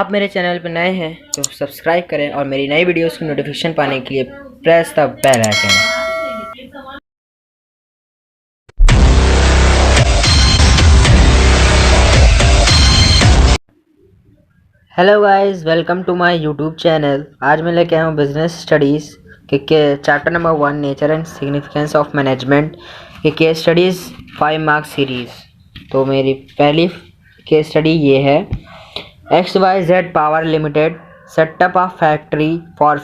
आप मेरे चैनल पर नए हैं तो सब्सक्राइब करें और मेरी नई वीडियोस की नोटिफिकेशन पाने के लिए press the bell icon. Hello guys, welcome to my YouTube channel. आज मैं लेके आया हूँ बिजनेस स्टडीज़ के chapter number 1 nature and significance of management के केस स्टडीज़ 5 मार्क्स सीरीज़। तो मेरी पहली केस स्टडी ये है, XYZ Power Limited set up a factory for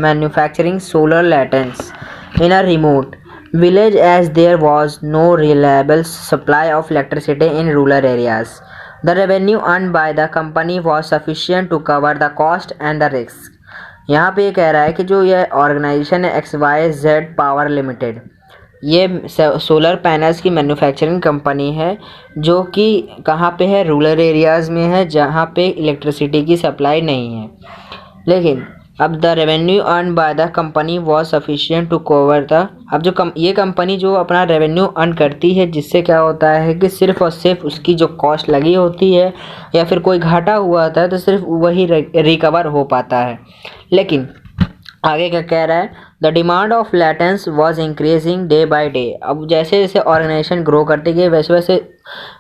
manufacturing solar lanterns in a remote village as there was no reliable supply of electricity in rural areas. The revenue earned by the company was sufficient to cover the cost and the risk. यहाँ पे ये कह रहा है कि जो ये organisation है XYZ पावर लिमिटेड, ये सोलर पैनल्स की मैन्युफैक्चरिंग कंपनी है जो कि कहाँ पे है, रूरल एरियाज़ में है जहाँ पे इलेक्ट्रिसिटी की सप्लाई नहीं है। लेकिन अब the revenue earn by the company was sufficient to cover the, अब जो ये कंपनी जो अपना रेवेन्यू अर्न करती है, जिससे क्या होता है कि सिर्फ और सिर्फ उसकी जो कॉस्ट लगी होती है या फिर कोई घाटा हुआ होता है तो सिर्फ वही रिकवर हो पाता है। लेकिन आगे क्या कह रहा है, the demand of lanterns was increasing day by day. अब जैसे जैसे ऑर्गेनाइजेशन ग्रो करती गई वैसे वैसे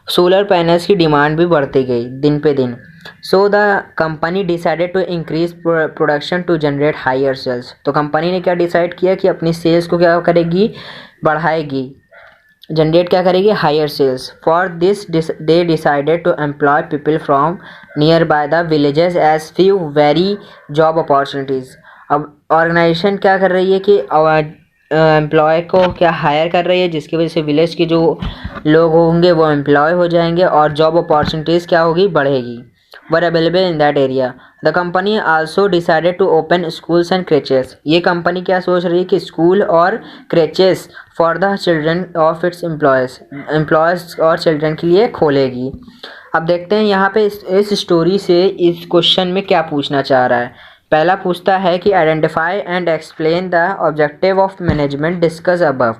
सोलर पैनल्स की डिमांड भी बढ़ती गई दिन पे दिन। So the company decided to increase production to generate higher sales. तो कंपनी ने क्या डिसाइड किया कि अपनी सेल्स को क्या करेगी, बढ़ाएगी, जनरेट क्या करेगी, higher sales. For this they decided to employ people from nearby the villages as few very job opportunities. अब ऑर्गेनाइजेशन क्या कर रही है कि एम्प्लॉय को क्या हायर कर रही है, जिसकी वजह से विलेज के जो लोग होंगे वो एम्प्लॉय हो जाएंगे और जॉब अपॉर्चुनिटीज़ क्या होगी, बढ़ेगी, were available in that area. The company also decided to open schools and creches. ये कंपनी क्या सोच रही है कि स्कूल और creches for the children of its employees और चिल्ड्रन के लिए खोलेगी। अब देखते हैं यहाँ पे इस स्टोरी से इस क्वेश्चन में क्या पूछना चाह रहा है। पहला पूछता है कि identify and explain the objective of management discuss above.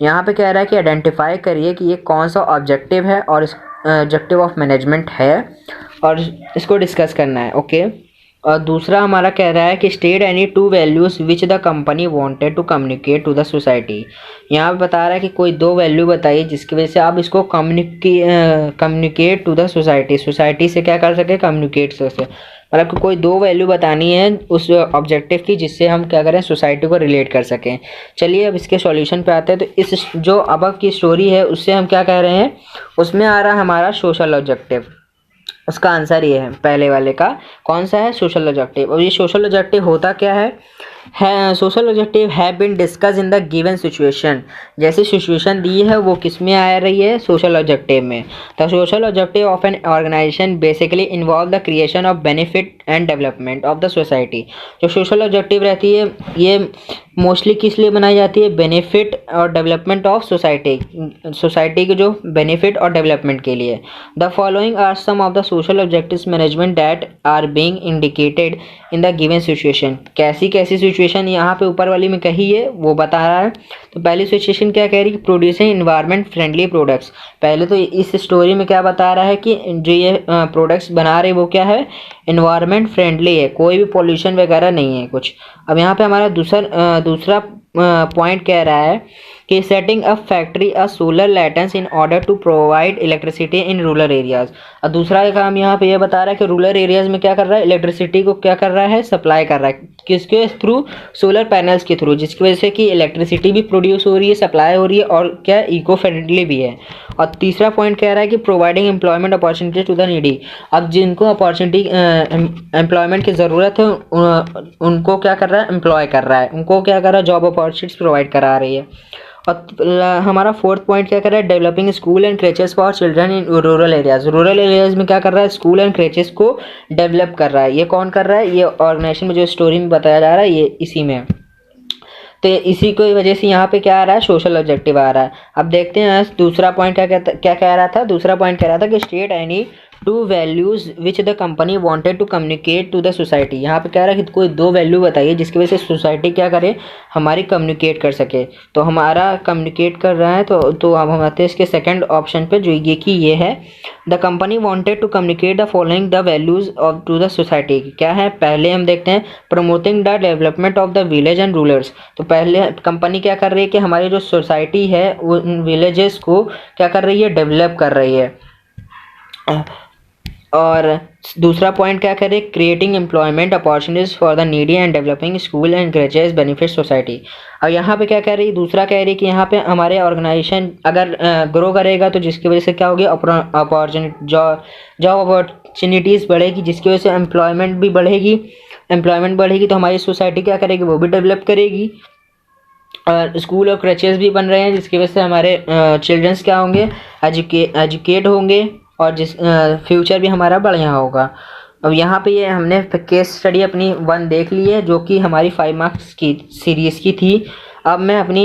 यहाँ पे कह रहा है कि आइडेंटिफाई करिए कि ये कौन सा ऑब्जेक्टिव है और ऑब्जेक्टिव ऑफ मैनेजमेंट है और इसको डिस्कस करना है। ओके। और दूसरा हमारा कह रहा है कि state any 2 values which the company wanted to communicate to the society. यहाँ पे बता रहा है कि कोई 2 वैल्यू बताइए जिसकी वजह से आप इसको कम्युनिकेट टू द सोसाइटी से क्या कर सके, कम्युनिकेट कर सके। मतलब कि कोई 2 वैल्यू बतानी है उस ऑब्जेक्टिव की जिससे हम क्या करें, सोसाइटी को रिलेट कर सकें। चलिए अब इसके सॉल्यूशन पे आते हैं। तो इस जो अबव की स्टोरी है उससे हम क्या कह रहे हैं, उसमें आ रहा है हमारा सोशल ऑब्जेक्टिव। उसका आंसर ये है, पहले वाले का कौन सा है, सोशल ऑब्जेक्टिव। और ये सोशल ऑब्जेक्टिव होता क्या है, social objective have been discuss in the given situation. जैसी सिचुएशन दी है वो किस में आ रही है, सोशल ऑब्जेक्टिव में। The social objective of an organization basically involve the creation of benefit and development of the society. जो सोशल ऑब्जेक्टिव रहती है ये मोस्टली किस लिए बनाई जाती है, बेनिफिट और डेवलपमेंट ऑफ सोसाइटी के जो बेनिफिट और डेवलपमेंट के लिए। The following are some of the social objectives management that are being indicated in the given situation. कैसी कैसी सिचुएशन यहाँ पे ऊपर वाली में कही है वो बता रहा है। तो पहली सिचुएशन क्या कह रही है, प्रोड्यूसिंग इन्वायरमेंट फ्रेंडली प्रोडक्ट्स। पहले तो इस स्टोरी में क्या बता रहा है कि जो ये प्रोडक्ट्स बना रहे वो क्या है, इन्वायरमेंट फ्रेंडली है, कोई भी पॉल्यूशन वगैरह नहीं है कुछ। अब यहाँ पे हमारा दूसरा पॉइंट कह रहा है कि setting up factory a solar lanterns in order to provide electricity in rural areas. और दूसरा काम यहाँ पे ये बता रहा है कि रूरल एरियाज़ में क्या कर रहा है, इलेक्ट्रिसिटी को क्या कर रहा है, सप्लाई कर रहा है, किसके थ्रू, सोलर पैनल्स के थ्रू, जिसकी वजह से कि इलेक्ट्रिसिटी भी प्रोड्यूस हो रही है, सप्लाई हो रही है और क्या इको फ्रेंडली भी है। और तीसरा पॉइंट कह रहा है कि providing employment opportunity to the needy. अब जिनको अपॉर्चुनिटी एम्प्लॉयमेंट की ज़रूरत है उनको क्या कर रहा है, एम्प्लॉय कर रहा है, उनको क्या कर रहा है, जॉब अपॉर्चुनिटीज प्रोवाइड करा रही है। और हमारा फोर्थ पॉइंट क्या कर रहा है, developing school and creches for children in rural areas. Rural areas में क्या कर रहा है, स्कूल एंड क्रेचेस को डेवलप कर रहा है। ये कौन कर रहा है, ये ऑर्गेनाइजेशन में जो स्टोरी में बताया जा रहा है ये इसी में। तो इसी की वजह से यहाँ पे क्या आ रहा है, सोशल ऑब्जेक्टिव आ रहा है। अब देखते हैं दूसरा पॉइंट क्या कह रहा था। दूसरा पॉइंट कह रहा था कि state any two values which the company wanted to communicate to the society. यहाँ पे कह रहा है कि कोई दो वैल्यू बताइए जिसकी वजह से सोसाइटी क्या करे, हमारी कम्युनिकेट कर सके। तो हमारा कम्युनिकेट कर रहा है तो अब हम आते हैं इसके सेकंड ऑप्शन पे, जो ये कि ये है the company wanted to communicate the following the values of to the society. क्या है, पहले हम देखते हैं promoting the development of the village and rurals. तो पहले कंपनी क्या कर रही है कि हमारी जो सोसाइटी है उन विलेजेस को क्या कर रही है, डेवलप कर रही है। और दूसरा पॉइंट क्या करे, creating employment opportunities for the needy and developing school and graduate benefit society. और यहाँ पे क्या कह रही है, दूसरा कह रही है कि यहाँ पे हमारे ऑर्गेनाइजेशन अगर ग्रो करेगा तो जिसकी वजह से क्या होगी, अपॉर्चुनिटी जॉब अपॉर्चुनिटीज़ बढ़ेगी, जिसकी वजह से एम्प्लॉयमेंट भी बढ़ेगी। एम्प्लॉयमेंट बढ़ेगी तो हमारी सोसाइटी क्या करेगी, वो भी डेवलप करेगी। और स्कूल और क्रचेस भी बन रहे हैं जिसकी वजह से हमारे चिल्ड्रंस क्या होंगे, एजुकेट होंगे और जिस फ्यूचर भी हमारा बढ़िया होगा। अब यहाँ पे ये हमने केस स्टडी अपनी 1 देख ली है जो कि हमारी 5 मार्क्स की सीरीज़ की थी। अब मैं अपनी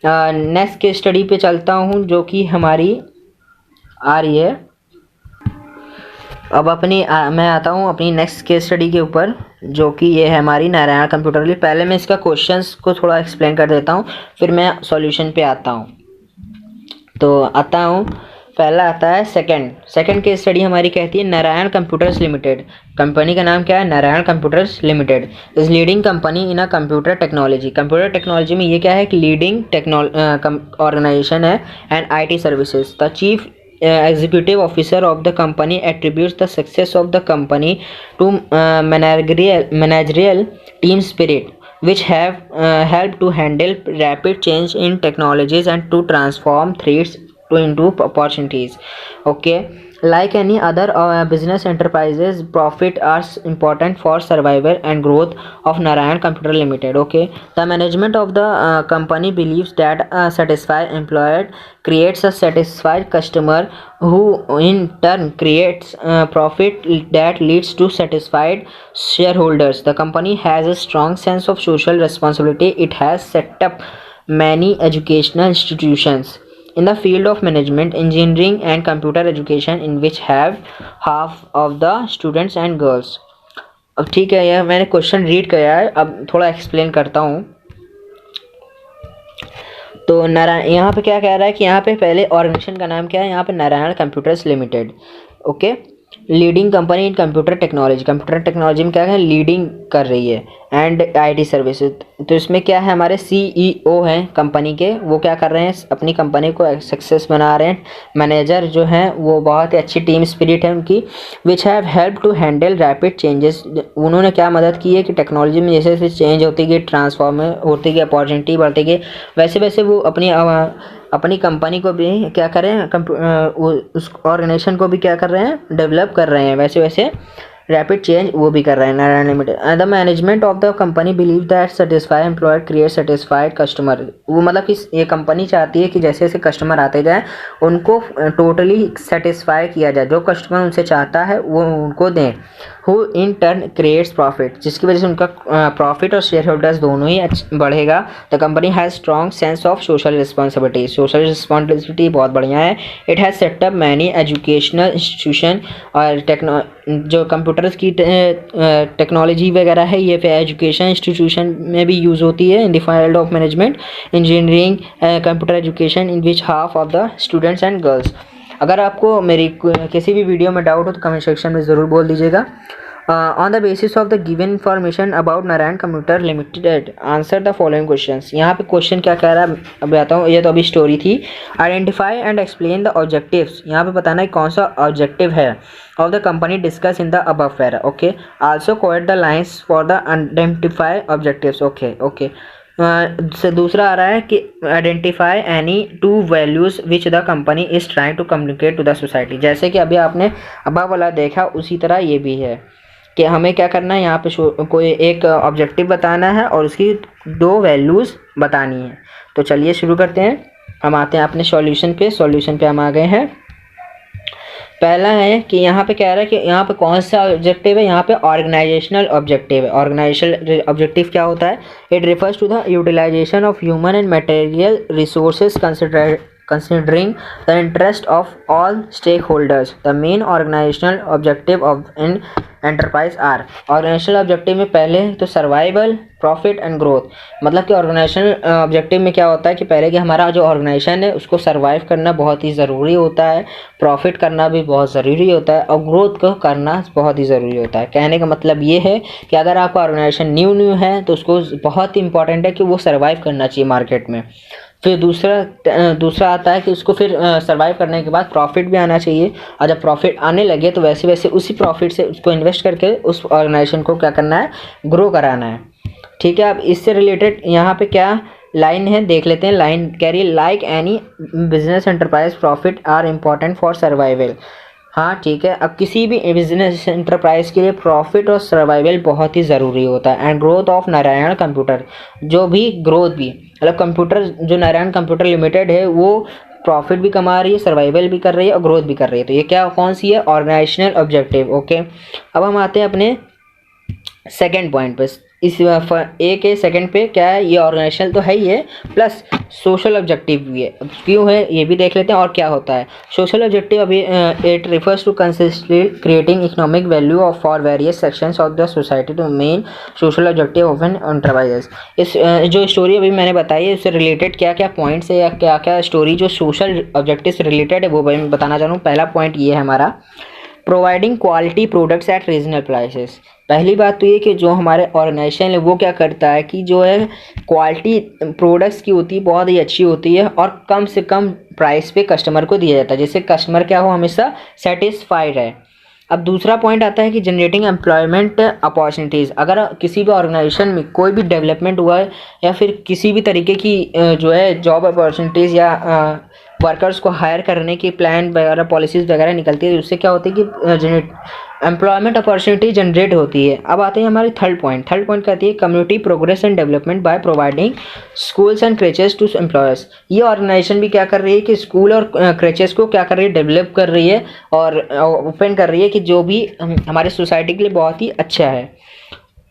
नेक्स्ट केस स्टडी पे चलता हूँ जो कि हमारी आ रही है। अब मैं आता हूँ अपनी नेक्स्ट केस स्टडी के ऊपर जो कि ये है हमारी नारायण कंप्यूटर लैब। पहले मैं इसका क्वेश्चंस को थोड़ा एक्सप्लेन कर देता हूँ, फिर मैं सॉल्यूशन पे आता हूँ। तो आता हूँ, पहला आता है सेकंड केस स्टडी हमारी कहती है नारायण कंप्यूटर्स लिमिटेड। कंपनी का नाम क्या है, Narayan computers limited is leading company in a computer technology. Computer technology में ये क्या है कि लीडिंग ऑर्गेनाइजेशन है and IT services. The chief executive officer of the company attributes the success of the company to managerial team spirit which have helped to handle rapid change in technologies and to transform threats into opportunities. Okay, like any other business enterprises, profit are important for survival and growth of Narayan Computer Limited. Okay, the management of the company believes that a satisfied employee creates a satisfied customer who in turn creates profit that leads to satisfied shareholders. The company has a strong sense of social responsibility. It has set up many educational institutions in the field of management, engineering and computer education in which have half of the students and girls. अब ठीक है, यह मैंने question read किया है, अब थोड़ा explain करता हूँ। तो नारायण यहाँ पे क्या कह रहा है कि यहाँ पे पहले ऑर्गेनाइजेशन का नाम क्या है, यहाँ पे Narayan computers limited. Okay, leading company इन कंप्यूटर टेक्नोलॉजी। कंप्यूटर टेक्नोलॉजी में क्या है, लीडिंग कर रही है एंड IT सर्विसेज। तो इसमें क्या है, हमारे CEO हैं कंपनी के, वो क्या कर रहे हैं, अपनी कंपनी को सक्सेस बना रहे हैं। मैनेजर जो हैं वो बहुत ही अच्छी टीम स्पिरिट है उनकी। Which have help to handle rapid changes. उन्होंने क्या मदद की है कि टेक्नोलॉजी में जैसे जैसे चेंज होती गई, ट्रांसफॉर्म होती गई, अपॉर्चुनिटी बढ़ती गई, वैसे वैसे वो अपनी कंपनी को भी क्या करें, उस ऑर्गेनाइजेशन को भी क्या कर रहे हैं, डेवलप कर रहे हैं, वैसे वैसे रैपिड चेंज वो भी कर रहे हैं Narayan limited. The management of the company believe that satisfy employed create satisfied customer. वो मतलब कि ये कंपनी चाहती है कि जैसे जैसे कस्टमर आते जाएँ उनको टोटली सेटिस्फाई किया जाए, जो कस्टमर उनसे चाहता है वो उनको दें। Who in turn creates profit, जिसकी वजह से उनका प्रॉफिट और शेयर होल्डर्स दोनों ही बढ़ेगा। The company has strong sense of social responsibility. Social responsibility बहुत बढ़िया है। It has setup many educational institution. और जो कंप्यूटर्स की टेक्नोलॉजी वगैरह है ये फिर एजुकेशन इंस्टीट्यूशन में भी यूज़ होती है in the field of management, engineering, computer education in which half of the students and girls. अगर आपको मेरी किसी भी वीडियो में डाउट हो तो कमेंट सेक्शन में ज़रूर बोल दीजिएगा। On the basis of the given information about Narayan computer limited answer the following questions. यहाँ पे क्वेश्चन क्या कह रहा है अब आता हूँ, ये तो अभी स्टोरी थी। Identify and explain the objectives. यहाँ पे बताना है कौन सा ऑब्जेक्टिव है of the company discuss in the above para. Okay, also quote the lines for the identify objectives. Okay से दूसरा आ रहा है कि identify any two values which the company is trying to communicate to the society. जैसे कि अभी आपने अबव वाला देखा उसी तरह ये भी है कि हमें क्या करना है, यहाँ पे कोई एक ऑब्जेक्टिव बताना है और उसकी 2 वैल्यूज़ बतानी है। तो चलिए शुरू करते हैं। हम आते हैं अपने सॉल्यूशन पे हम आ गए हैं। पहला है कि यहाँ पे कह रहा है कि यहाँ पे कौन सा ऑब्जेक्टिव है, यहाँ पे ऑर्गेनाइजेशनल ऑब्जेक्टिव है। ऑर्गेनाइजेशनल ऑब्जेक्टिव क्या होता है, it refers to the utilization of human and material resources considering the interest of all stakeholders. The main organizational objective of an enterprise are organizational objective में पहले तो सर्वाइवल, प्रॉफिट एंड ग्रोथ। मतलब कि organisational objective में क्या होता है कि पहले कि हमारा जो ऑर्गेनाइजेशन है उसको सर्वाइव करना बहुत ही ज़रूरी होता है, प्रॉफिट करना भी बहुत ज़रूरी होता है और ग्रोथ को करना बहुत ही ज़रूरी होता है। कहने का मतलब ये है कि अगर आपका ऑर्गेनाइजेशन न्यू है तो उसको बहुत ही इंपॉर्टेंट है कि वो सर्वाइव करना चाहिए मार्केट में। फिर दूसरा आता है कि उसको फिर सर्वाइव करने के बाद प्रॉफिट भी आना चाहिए, और जब प्रॉफिट आने लगे तो वैसे वैसे उसी प्रॉफिट से उसको इन्वेस्ट करके उस ऑर्गेनाइजेशन को क्या करना है, ग्रो कराना है। ठीक है, अब इससे रिलेटेड यहाँ पे क्या लाइन है देख लेते हैं। Line carry like any business enterprise profit are important for survival. हाँ ठीक है, अब किसी भी बिजनेस एंटरप्राइज के लिए प्रॉफिट और सर्वाइवल बहुत ही ज़रूरी होता है। And growth of Narayan computer, जो भी ग्रोथ भी मतलब कंप्यूटर जो नारायण कंप्यूटर लिमिटेड है वो प्रॉफिट भी कमा रही है, सर्वाइवल भी कर रही है और ग्रोथ भी कर रही है। तो ये क्या कौन सी है, ऑर्गेनाइजेशनल ऑब्जेक्टिव। ओके, अब हम आते हैं अपने सेकेंड पॉइंट पे। इस ए के सेकंड पे क्या है, ये ऑर्गेनाइजेशनल तो है ही है प्लस सोशल ऑब्जेक्टिव भी है। अब क्यों है ये भी देख लेते हैं और क्या होता है। सोशल ऑब्जेक्टिव अभी it refers to consistently creating economic value of for various sections of the society to main social objective of an enterprises. इस जो स्टोरी अभी मैंने बताई है उससे रिलेटेड क्या क्या पॉइंट्स है या क्या क्या स्टोरी जो सोशल ऑब्जेक्टिव से रिलेटेड है वो मैं बताना चाह रहा हूँ। पहला पॉइंट ये है हमारा, providing quality products at regional prices. पहली बात तो ये कि जो हमारे ऑर्गेनाइजेशन है वो क्या करता है कि जो है क्वालिटी प्रोडक्ट्स की होती है बहुत ही अच्छी होती है और कम से कम प्राइस पे कस्टमर को दिया जाता है, जिससे कस्टमर क्या हो, हमेशा सेटिस्फाइड है। अब दूसरा पॉइंट आता है कि जनरेटिंग एम्प्लॉयमेंट अपॉर्चुनिटीज़। अगर किसी भी ऑर्गेनाइजेशन में कोई भी डेवलपमेंट हुआ है या फिर किसी भी तरीके की जो है जॉब अपॉर्चुनिटीज़ या वर्कर्स को हायर करने की प्लान वगैरह पॉलिसीज़ वगैरह निकलती है, उससे क्या होती है कि एम्प्लॉयमेंट अपॉर्चुनिटी जनरेट होती है। अब आते हैं हमारी थर्ड पॉइंट कहती है community progress and development by providing schools and creches to employers. ये ऑर्गेनाइजेशन भी क्या कर रही है कि स्कूल और क्रेचेस को क्या कर रही है, डेवलप कर रही है और ओपन कर रही है कि जो भी हमारे सोसाइटी के लिए बहुत ही अच्छा है।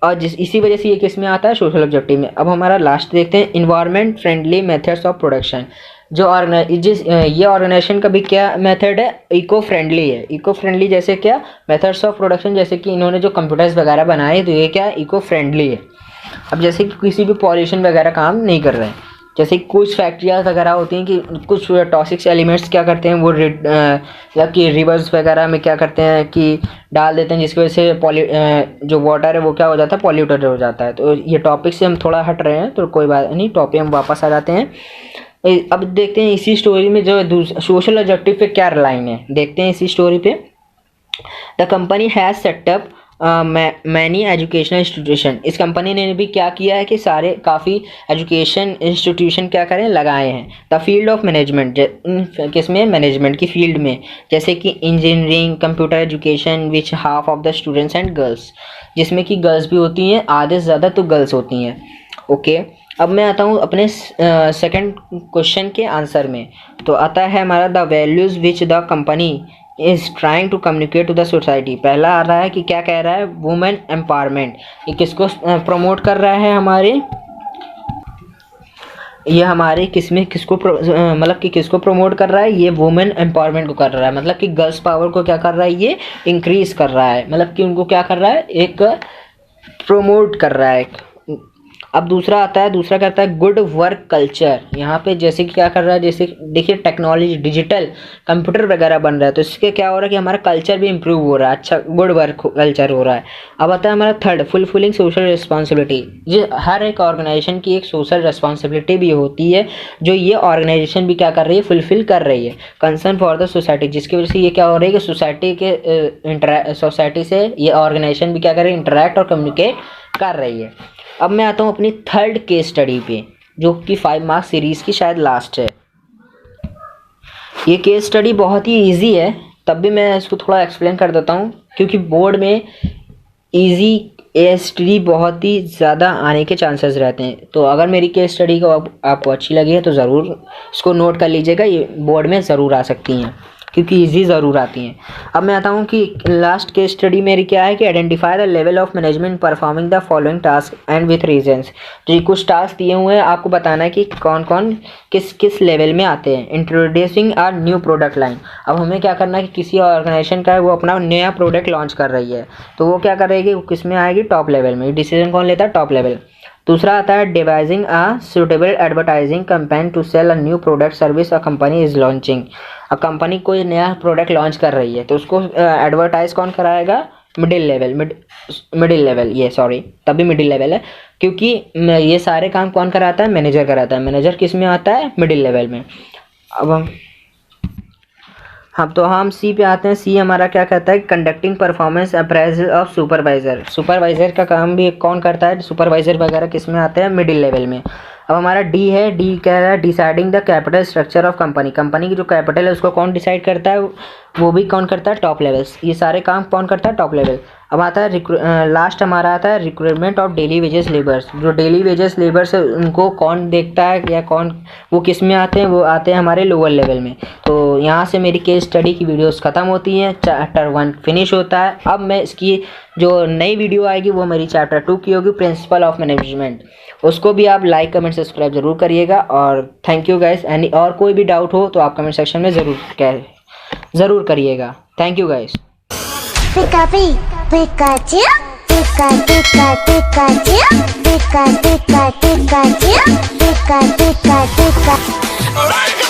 और इसी वजह से ये किस में आता है, सोशल ऑब्जेक्टिव में। अब हमारा लास्ट देखते हैं, environment friendly methods of production. जो ये ऑर्गेनाइजेशन का भी क्या मेथड है, इको फ्रेंडली है। इको फ्रेंडली जैसे क्या मेथड्स ऑफ प्रोडक्शन, जैसे कि इन्होंने जो कंप्यूटर्स वगैरह बनाए तो ये क्या इको फ्रेंडली है। अब जैसे कि किसी भी पॉल्यूशन वगैरह काम नहीं कर रहे हैं, जैसे कुछ फैक्ट्रियाँ वगैरह होती हैं कि कुछ टॉक्सिक एलिमेंट्स क्या करते हैं वो मतलब कि रिवर्स वगैरह में क्या करते हैं कि डाल देते हैं, जिसकी वजह से जो वाटर है वो क्या हो जाता है, पॉल्यूटेड हो जाता है। तो ये टॉपिक से हम थोड़ा हट रहे हैं तो कोई बात नहीं, टॉपिक हम वापस आ जाते हैं। अब देखते हैं इसी स्टोरी में जो सोशल ऑब्जेक्टिव पे क्या लाइन है, देखते हैं इसी स्टोरी पे। The company has setup many educational institution. इस कंपनी ने भी क्या किया है कि सारे काफ़ी एजुकेशन इंस्टीट्यूशन क्या करें लगाए हैं। द फील्ड ऑफ मैनेजमेंट, किसमें, मैनेजमेंट की फील्ड में, जैसे कि engineering, computer education which half of the students and girls, जिसमें कि गर्ल्स भी होती हैं, आधे से ज़्यादा तो गर्ल्स होती हैं। ओके, अब मैं आता हूँ अपने सेकंड क्वेश्चन के आंसर में। तो आता है हमारा the values which the company is trying to communicate to the society. पहला आ रहा है कि क्या कह रहा है, वुमेन एम्पावरमेंट। ये किसको प्रमोट कर रहा है, ये हमारे किसमें किसको मतलब कि किसको प्रमोट कर रहा है, ये वुमेन एम्पावरमेंट को कर रहा है। मतलब कि गर्ल्स पावर को क्या कर रहा है, ये इंक्रीज कर रहा है, मतलब कि उनको क्या कर रहा है, एक प्रमोट कर रहा है। अब दूसरा आता है, दूसरा कहता है गुड वर्क कल्चर। यहाँ पे जैसे कि क्या कर रहा है, जैसे देखिए टेक्नोलॉजी डिजिटल कंप्यूटर वगैरह बन रहा है तो इसके क्या हो रहा है कि हमारा कल्चर भी इम्प्रूव हो रहा है, अच्छा गुड वर्क कल्चर हो रहा है। अब आता है हमारा थर्ड, फुलफिलिंग सोशल रिस्पॉन्सिबिलिटी। ये हर एक ऑर्गेनाइजेशन की एक सोशल रिस्पॉन्सिबिलिटी भी होती है जो ये ऑर्गेनाइजेशन भी क्या कर रही है, फुलफिल कर रही है। कंसर्न फॉर द सोसाइटी, जिसकी वजह से ये क्या हो रही है कि सोसाइटी से ये ऑर्गेनाइजेशन भी क्या कर रही है, इंटरेक्ट और कम्युनिकेट कर रही है। अब मैं आता हूँ अपनी थर्ड केस स्टडी पे, जो कि 5 मार्क्स सीरीज़ की शायद लास्ट है। ये केस स्टडी बहुत ही इजी है, तब भी मैं इसको थोड़ा एक्सप्लेन कर देता हूँ क्योंकि बोर्ड में इजी एसटीडी बहुत ही ज़्यादा आने के चांसेस रहते हैं। तो अगर मेरी केस स्टडी को आपको अच्छी लगी है तो ज़रूर इसको नोट कर लीजिएगा, ये बोर्ड में ज़रूर आ सकती हैं। क्योंकि ईजी ज़रूर आती हैं। अब मैं आता हूँ कि लास्ट केस स्टडी मेरी क्या है कि identify the level of management performing the following task and with reasons. तो ये कुछ टास्क दिए हुए हैं, आपको बताना है कि कौन कौन किस किस लेवल में आते हैं। Introducing our new product line. अब हमें क्या करना है कि किसी ऑर्गेनाइजेशन का है वो अपना नया प्रोडक्ट लॉन्च कर रही है, तो वो क्या करेगी, वो किस में आएगी, टॉप लेवल में। डिसीजन कौन लेता है, टॉप लेवल। दूसरा आता है devising a suitable advertising campaign to sell a new product service a company is launching. A company कोई नया प्रोडक्ट लॉन्च कर रही है तो उसको एडवर्टाइज कौन कराएगा, मिडिल लेवल ये सॉरी तभी मिडिल लेवल है, क्योंकि ये सारे काम कौन कराता है, मैनेजर कराता है। मैनेजर किस में आता है, मिडिल लेवल में। अब हम सी पे आते हैं। सी हमारा क्या कहता है, conducting performance appraisal of supervisor. Supervisor का काम भी कौन करता है, सुपरवाइजर वगैरह किस में आते हैं, मिडिल लेवल में। अब हमारा डी है, डी कह रहा है deciding the capital structure of company. Company की जो कैपिटल है उसको कौन डिसाइड करता है, वो भी कौन करता है, टॉप लेवल्स। ये सारे काम कौन करता है, टॉप लेवल। अब आता है लास्ट हमारा आता है recruitment of daily wages labours. जो डेली वेजेस लेबर्स है उनको कौन देखता है या कौन, वो किस में आते हैं, वो आते हैं हमारे लोअर लेवल में। तो यहाँ से मेरी केस स्टडी की वीडियोस ख़त्म होती हैं, चैप्टर 1 फिनिश होता है। अब मैं इसकी जो नई वीडियो आएगी वो मेरी चैप्टर 2 की होगी, प्रिंसिपल ऑफ मैनेजमेंट। उसको भी आप लाइक कमेंट सब्सक्राइब ज़रूर करिएगा। और थैंक यू गाइस। एंड और कोई भी डाउट हो तो आप कमेंट सेक्शन में ज़रूर करिएगा। Thank you guys. Pikachu, Pikachu, Pikachu, Pikachu, Pikachu, Pikachu, Pikachu, Pikachu, Pikachu.